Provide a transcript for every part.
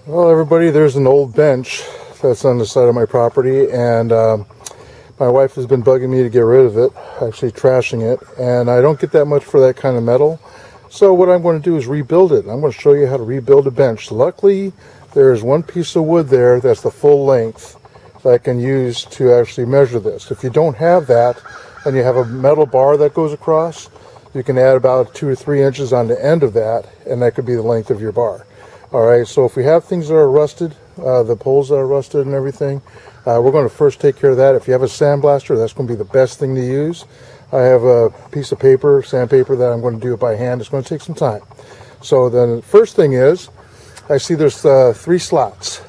Well, everybody, there's an old bench that's on the side of my property, and my wife has been bugging me to get rid of it, actually trashing it, and I don't get that much for that kind of metal. So what I'm going to do is rebuild it. I'm going to show you how to rebuild a bench. Luckily, there's one piece of wood there that's the full length that I can use to actually measure this. If you don't have that, and you have a metal bar that goes across, you can add about 2 or 3 inches on the end of that, and that could be the length of your bar. Alright, so if we have things that are rusted, the poles that are rusted and everything, we're going to first take care of that. If you have a sandblaster, that's going to be the best thing to use. I have a piece of paper, sandpaper, that I'm going to do it by hand. It's going to take some time. So then the first thing is, I see there's 3 slots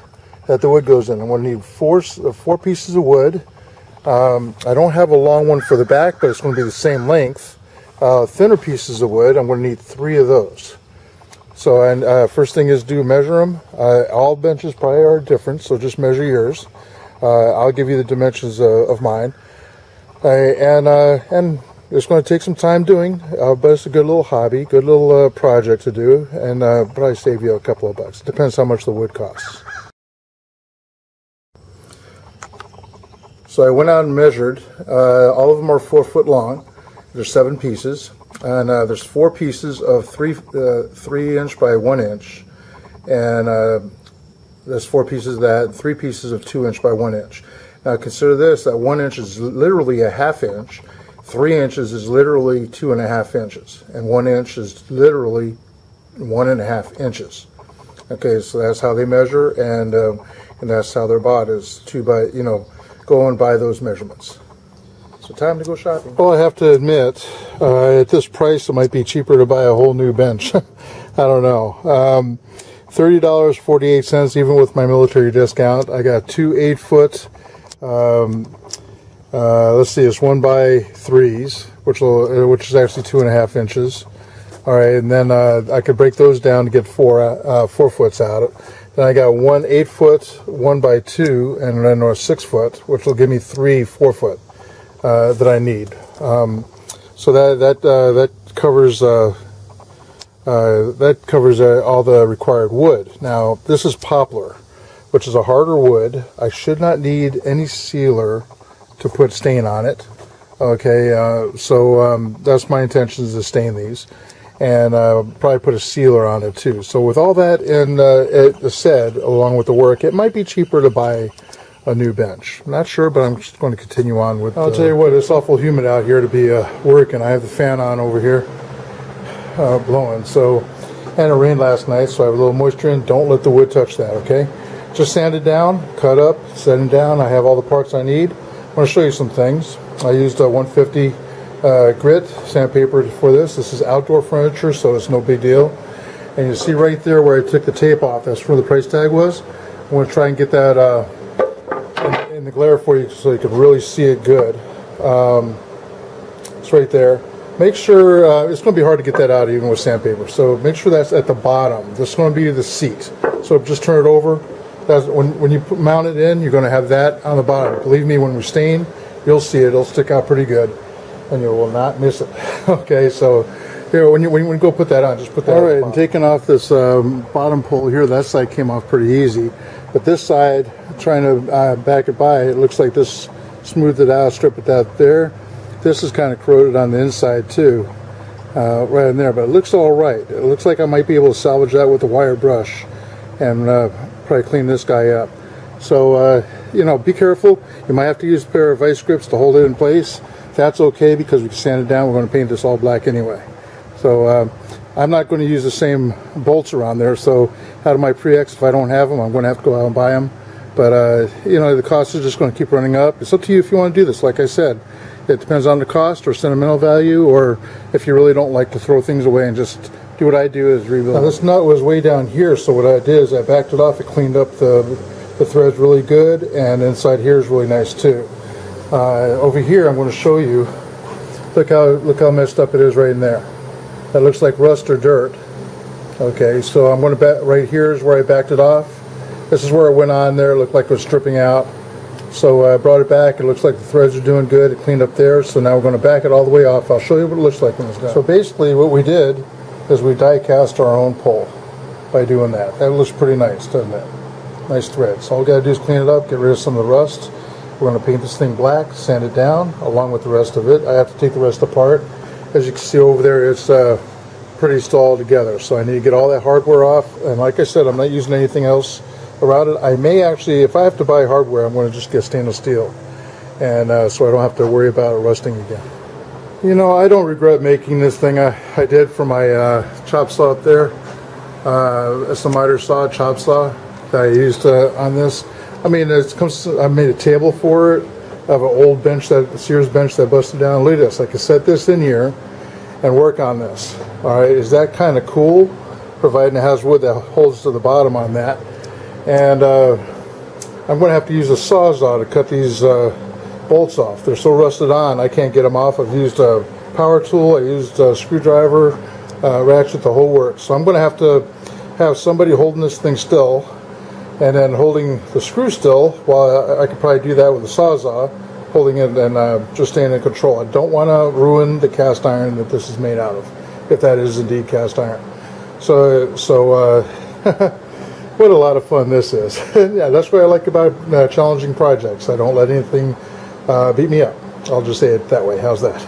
that the wood goes in. I'm going to need four pieces of wood. I don't have a long one for the back, but it's going to be the same length. Thinner pieces of wood, I'm going to need 3 of those. So, and first thing is measure them. All benches probably are different, so just measure yours. I'll give you the dimensions of mine. And it's going to take some time doing, but it's a good little hobby, good little project to do, and probably save you a couple of bucks. Depends how much the wood costs. So I went out and measured. All of them are 4 foot long. There's 7 pieces. And there's 4 pieces of 3 inch by 1 inch, and there's 4 pieces of that, 3 pieces of 2 inch by 1 inch. Now consider this: that 1 inch is literally a ½ inch, 3 inches is literally 2.5 inches, and 1 inch is literally 1.5 inches. Okay, so that's how they measure, and that's how they're bought, is going by those measurements. So time to go shopping. Well, I have to admit, at this price, it might be cheaper to buy a whole new bench. I don't know. $30.48, even with my military discount. I got 2 8-foot. Let's see, it's 1x3s, which is actually 2.5 inches. All right, and then I could break those down to get 4 foots out. Then I got 1 8-foot, 1x2, and then a 6-foot, which will give me 3 4-foot. That I need. So that covers all the required wood. Now this is poplar, which is a harder wood. I should not need any sealer to put stain on it. Okay, so that's my intention, is to stain these, and probably put a sealer on it too. So with all that said, along with the work, it might be cheaper to buy a new bench. I'm not sure, but I'm just going to continue on with. I'll tell you what, it's awful humid out here to be working. I have the fan on over here, blowing. So, and it rained last night, so I have a little moisture in. Don't let the wood touch that, okay? Just sand it down, cut up, set it down. I have all the parts I need. I want to show you some things. I used a 150 grit sandpaper for this. This is outdoor furniture, so it's no big deal. And you see right there where I took the tape off. That's where the price tag was. I'm going to try and get that in the glare for you so you can really see it good. It's right there. Make sure, it's going to be hard to get that out even with sandpaper, so make sure that's at the bottom. This is going to be the seat. So just turn it over. That's, when you mount it in, you're going to have that on the bottom. Believe me, when we stain, you'll see it. It'll stick out pretty good, and you will not miss it. Okay, so here, when you go put that on, just put that on. All right, and taking off this bottom pole here, that side came off pretty easy. But this side, trying to back it by, it looks like this smoothed it out, stripped it out there. This is kind of corroded on the inside too, right in there, but it looks all right. It looks like I might be able to salvage that with a wire brush and probably clean this guy up. So, be careful. You might have to use a pair of vice grips to hold it in place. That's okay, because we can sand it down. We're going to paint this all black anyway. So I'm not going to use the same bolts around there, so out of my pre-X, if I don't have them, I'm going to have to go out and buy them. But the cost is just going to keep running up. It's up to you if you want to do this. Like I said, it depends on the cost or sentimental value, or if you really don't like to throw things away and just do what I do, is rebuild. Now this nut was way down here, so what I did is I backed it off. It cleaned up the threads really good, and inside here is really nice too. Over here, I'm going to show you. Look how messed up it is right in there. That looks like rust or dirt. Okay, so I'm going to right here is where I backed it off. This is where it went on there. It looked like it was stripping out. So I brought it back. It looks like the threads are doing good. It cleaned up there. So now we're going to back it all the way off. I'll show you what it looks like when it's done. So basically what we did is we die cast our own pole. by doing that. That looks pretty nice, doesn't it? Nice thread. So all we got to do is clean it up, get rid of some of the rust. We're going to paint this thing black, sand it down along with the rest of it. I have to take the rest apart. As you can see over there, it's pretty stalled together. So I need to get all that hardware off. And like I said, I'm not using anything else around it. I may actually, if I have to buy hardware, I'm going to just get stainless steel. And so I don't have to worry about it rusting again. You know, I don't regret making this thing. I did for my chop saw up there. It's a miter saw, chop saw that I used on this. I mean, I made a table for it of an old bench, that Sears bench that busted down. Look at this. I can set this in here and work on this. All right, is that kind of cool? Providing it has wood that holds to the bottom on that. And I'm going to have to use a sawzall to cut these bolts off. They're so rusted on, I can't get them off. I've used a power tool, I used a screwdriver, ratchet, the whole works. So I'm going to have somebody holding this thing still, and then holding the screw still, while I could probably do that with a sawzall, holding it and just staying in control. I don't want to ruin the cast iron that this is made out of, if that is indeed cast iron. So what a lot of fun this is. Yeah, that's what I like about challenging projects. I don't let anything beat me up. I'll just say it that way. How's that?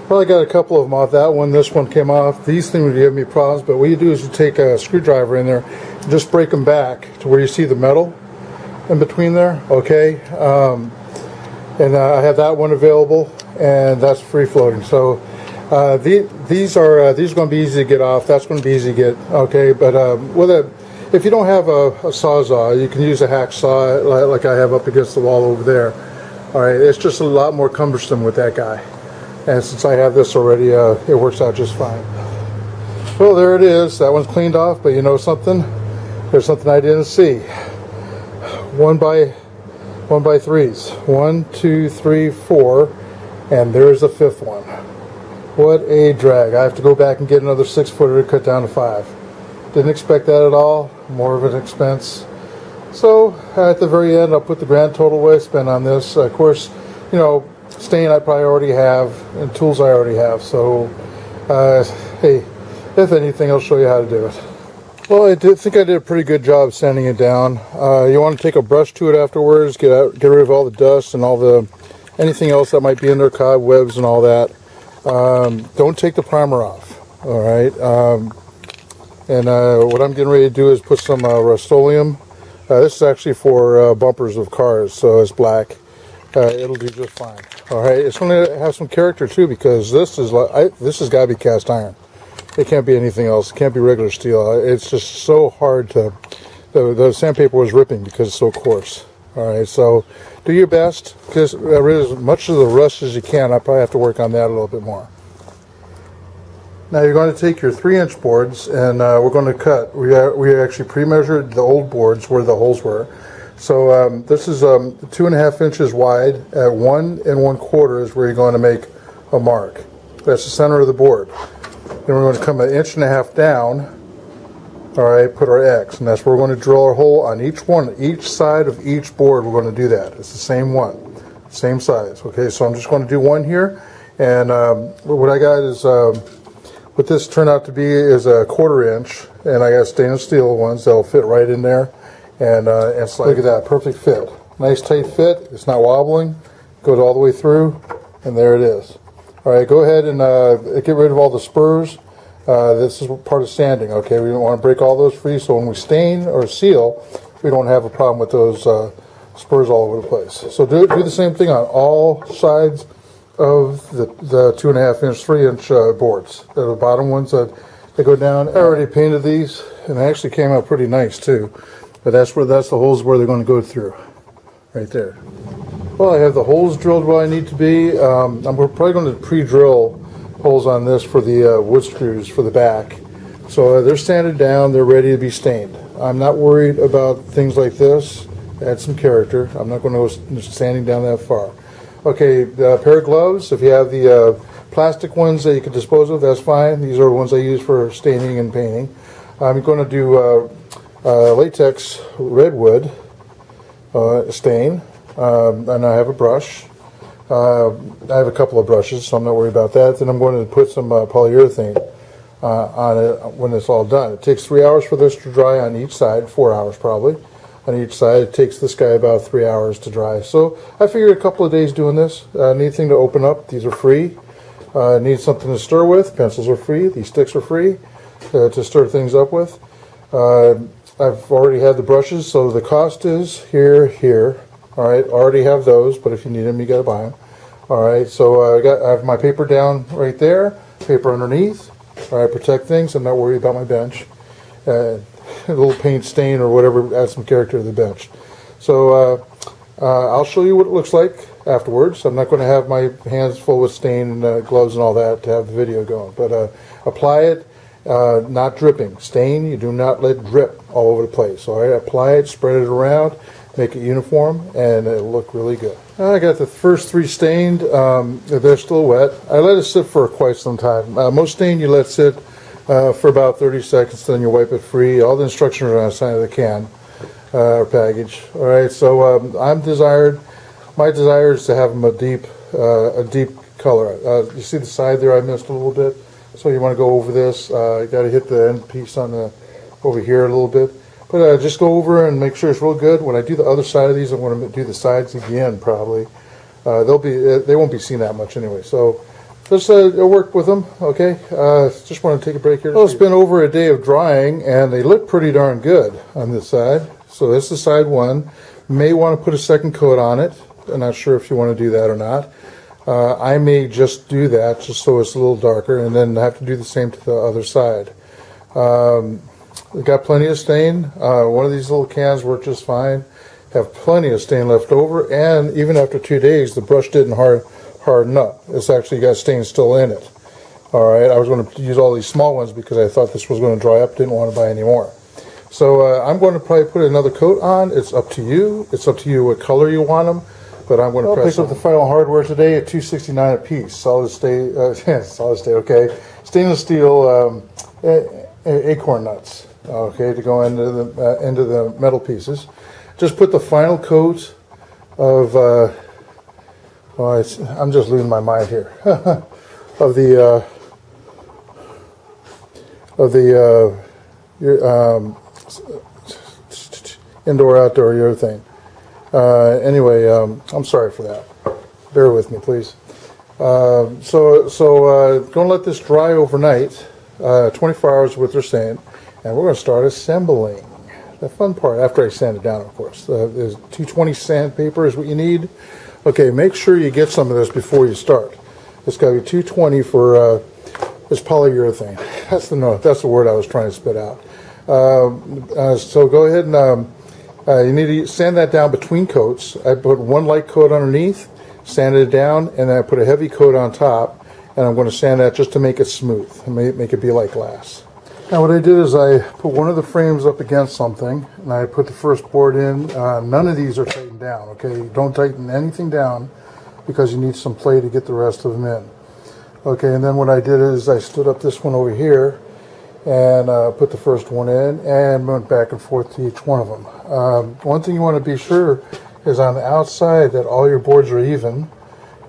Well, I got a couple of them off. That one, this one came off. These things would give me problems, but what you do is you take a screwdriver in there and just break them back to where you see the metal in between there, okay? And I have that one available, and that's free floating. So these are going to be easy to get off. That's going to be easy to get, okay? But if you don't have a sawzall, you can use a hacksaw like I have up against the wall over there. All right, it's just a lot more cumbersome with that guy. And since I have this already, it works out just fine. Well, there it is. That one's cleaned off, but you know something? There's something I didn't see. One by threes. 1, 2, 3, 4, and there's the fifth one. What a drag. I have to go back and get another 6-footer to cut down to 5. Didn't expect that at all. More of an expense. So at the very end, I'll put the grand total what I spent on this. Of course, you know, stain I probably already have, and tools I already have. So, hey, if anything, I'll show you how to do it. Well, I think I did a pretty good job sanding it down. You want to take a brush to it afterwards, get rid of all the dust and anything else that might be in there, cobwebs and all that. Don't take the primer off. All right. And what I'm getting ready to do is put some Rust-Oleum. This is actually for bumpers of cars, so it's black. It'll do just fine. All right, it's going to have some character too, because this has got to be cast iron. It can't be anything else. It can't be regular steel. It's just so hard to. The sandpaper was ripping because it's so coarse. All right, so do your best. Just rid as much of the rust as you can. I probably have to work on that a little bit more. Now you're going to take your 3-inch boards, and we're going to cut. We actually pre-measured the old boards where the holes were. So this is 2.5 inches wide. At 1 1/4 is where you're going to make a mark. That's the center of the board. Then we're going to come 1.5 inches down. All right, put our X, and that's where we're going to drill our hole on each side of each board. We're going to do that. It's the same one, same size. Okay, so I'm just going to do one here, and what I got is. What this turned out to be is a 1/4 inch, and I got stainless steel ones that'll fit right in there. And it's like, look at that, perfect fit. Nice tight fit, it's not wobbling, goes all the way through, and there it is. All right, go ahead and get rid of all the spurs. This is part of sanding, okay? We don't want to break all those free, so when we stain or seal, we don't have a problem with those spurs all over the place. So do the same thing on all sides of the 2.5 inch, 3-inch boards. They're the bottom ones that go down. I already painted these, and they actually came out pretty nice too. But that's the holes where they're going to go through, right there. Well, I have the holes drilled where I need to be. I'm probably going to pre-drill holes on this for the wood screws for the back. So they're sanded down, they're ready to be stained. I'm not worried about things like this. Add some character. I'm not going to go sanding down that far. Okay, a pair of gloves. If you have the plastic ones that you can dispose of, that's fine. These are the ones I use for staining and painting. I'm going to do latex redwood stain, and I have a brush. I have a couple of brushes, so I'm not worried about that. Then I'm going to put some polyurethane on it when it's all done. It takes 3 hours for this to dry on each side, 4 hours probably on each side. It takes this guy about 3 hours to dry. So I figured a couple of days doing this. Anything to open up, these are free. Need something to stir with, pencils are free, these sticks are free to stir things up with. I've already had the brushes, so the cost is here. All right, already have those, but if you need them, you gotta buy them. All right, so I have my paper down right there, paper underneath. All right, protect things. I'm not worried about my bench. A little paint stain or whatever adds some character to the bench. So I'll show you what it looks like afterwards. I'm not going to have my hands full with stain and gloves and all that to have the video going. But apply it, not dripping. Stain, you do not let drip all over the place. All right, apply it, spread it around, make it uniform, and it'll look really good. I got the first 3 stained. They're still wet. I let it sit for quite some time. Most stain you let sit for about 30 seconds, then you wipe it free. All the instructions are on the side of the can or package. All right, so my desire is to have them a deep color. You see the side there I missed a little bit, so you want to go over this. You got to hit the end piece on the over here a little bit. But just go over and make sure it's real good. When I do the other side of these, I'm going to do the sides again probably. They won't be seen that much anyway. So just work with them, okay? Just want to take a break here. Well, it's been over a day of drying, and they look pretty darn good on this side. So this is side 1. May want to put a second coat on it. I'm not sure if you want to do that or not. I may just do that just so it's a little darker, and then have to do the same to the other side. We've got plenty of stain. One of these little cans worked just fine. Have plenty of stain left over, and even after 2 days, the brush didn't harden up. It's actually got stain still in it. All right, I was going to use all these small ones because I thought this was going to dry up. Didn't want to buy any more. So I'm going to probably put another coat on. It's up to you. It's up to you what color you want them. But I'm going to pick up the final hardware today at $2.69 a piece. Solid state, okay. Stainless steel acorn nuts. Okay, to go into the metal pieces. Just put the final coat of. I'm just losing my mind here. of the indoor outdoor urethane. Anyway, I'm sorry for that. Bear with me, please. Going to let this dry overnight, 24 hours what they're saying, and we're going to start assembling. The fun part, after I sand it down, of course. There's 220 sandpaper is what you need. Okay, make sure you get some of this before you start. It's got to be 220 for this polyurethane. That's the word I was trying to spit out. So go ahead and you need to sand that down between coats. I put one light coat underneath, sanded it down, and then I put a heavy coat on top, and I'm going to sand that just to make it smooth and make it be like glass. Now what I did is I put one of the frames up against something, and I put the first board in. None of these are tightened down, okay? Don't tighten anything down because you need some play to get the rest of them in. Okay, and then what I did is I stood up this one over here and put the first one in and went back and forth to each one of them. One thing you want to be sure is on the outside that all your boards are even,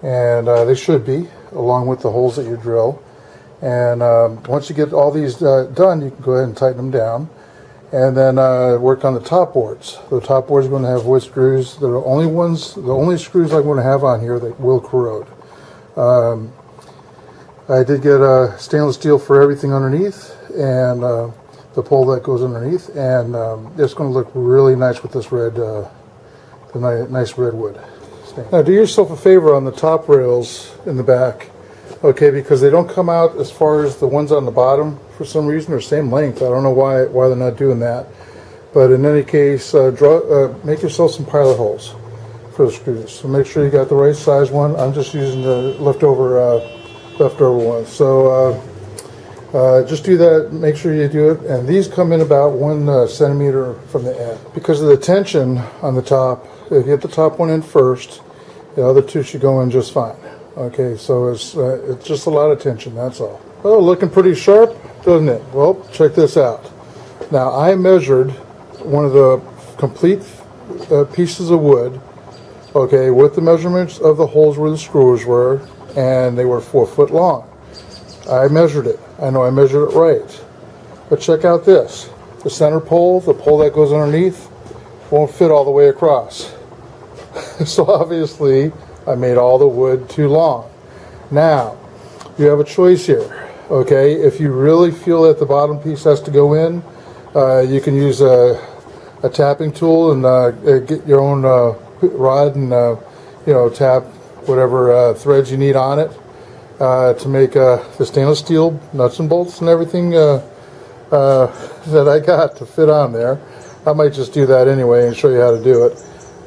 and they should be, along with the holes that you drill. And once you get all these done, you can go ahead and tighten them down, and then work on the top boards. The top boards are going to have wood screws. They're the only screws I'm going to have on here that will corrode. I did get stainless steel for everything underneath, and the pole that goes underneath, and it's going to look really nice with this red, the nice redwood stain. Now do yourself a favor on the top rails in the back. Okay, because they don't come out as far as the ones on the bottom for some reason. They're same length. I don't know why they're not doing that. But in any case, make yourself some pilot holes for the screws. So make sure you got the right size one. I'm just using the leftover ones. So just do that. Make sure you do it. And these come in about 1 centimeter from the end. Because of the tension on the top, if you get the top one in first, the other two should go in just fine. Okay, so it's just a lot of tension, that's all. Oh, looking pretty sharp, doesn't it? Well, check this out. Now, I measured one of the complete pieces of wood, okay, with the measurements of the holes where the screws were, and they were 4 foot long. I measured it. I know I measured it right. But check out this. The center pole, the pole that goes underneath, won't fit all the way across. So obviously, I made all the wood too long. Now, you have a choice here. Okay, if you really feel that the bottom piece has to go in, you can use a tapping tool and get your own rod and tap whatever threads you need on it to make the stainless steel nuts and bolts and everything that I got to fit on there. I might just do that anyway and show you how to do it.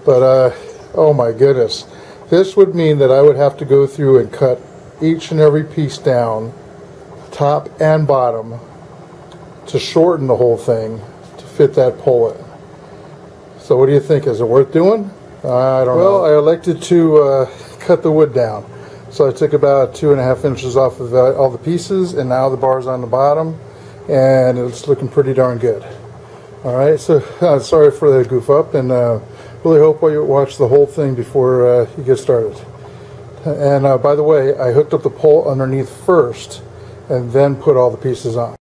But oh my goodness, this would mean that I would have to go through and cut each and every piece down, top and bottom, to shorten the whole thing to fit that pole in. So what do you think? Is it worth doing? I don't know. Well, I elected to cut the wood down. So I took about 2.5 inches off of all the pieces, and now the bar's on the bottom, and it's looking pretty darn good. Alright, so sorry for the goof up, and really hope you watch the whole thing before you get started. And by the way, I hooked up the pole underneath first, and then put all the pieces on.